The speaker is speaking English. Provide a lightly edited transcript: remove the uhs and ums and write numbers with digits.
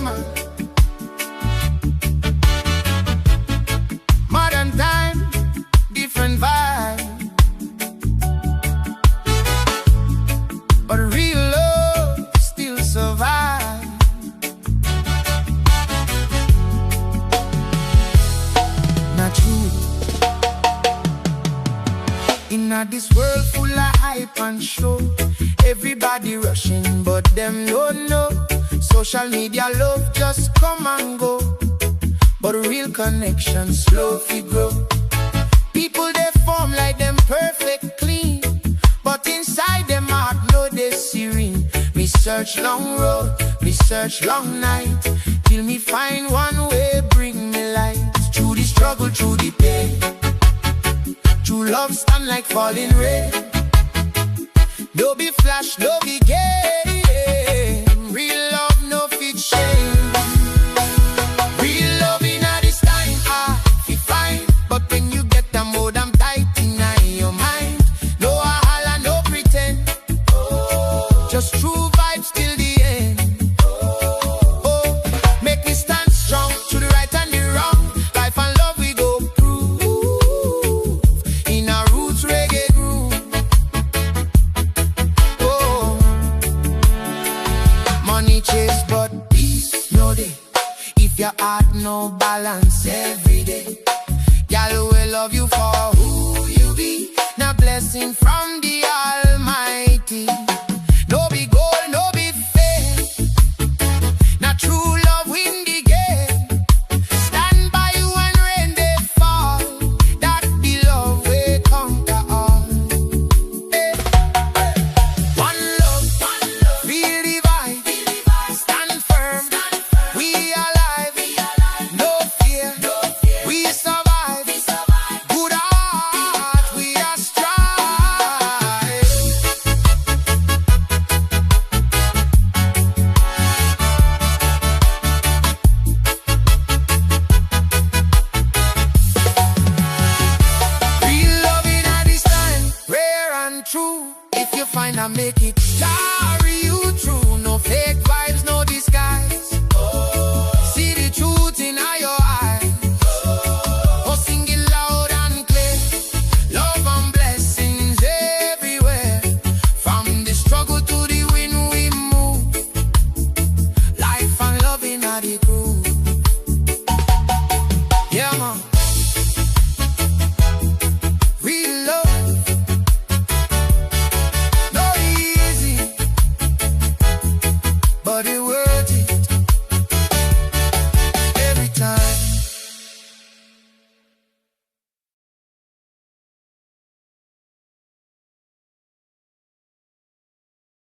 man. Modern time, different vibe, but real love still survive. Not true. In this world full of hype and show, everybody rushing, but them don't know. Social media love just come and go, but real connection slow fi grow. People they form like them perfect clean, but inside them heart no they serene. Me search long road, me search long night, till me find one way bring me light. Through the struggle, through the pain, true love stand like falling rain. No be flash, no be game. Real love no fit shame. Real love in this time, fi fine. But when you get the mode, I'm tight in your mind. No wahala, no pretend. Just true vibes till the end. Make me stand strong to the right and the wrong. Life and love we go prove in our roots reggae groove. Money chase but peace no day. If your heart no balance every day, y'all will love you for who you be. Now blessing from the Almighty. No be gold, no be fake. Now true love win the game. Stand by you when rain they fall. That the love will conquer all. One love, feel the vibe. Stand firm, we alive. No fear, we survive. Good heart, we are strive. Real love in this time, rare and true. If you find I make it shine.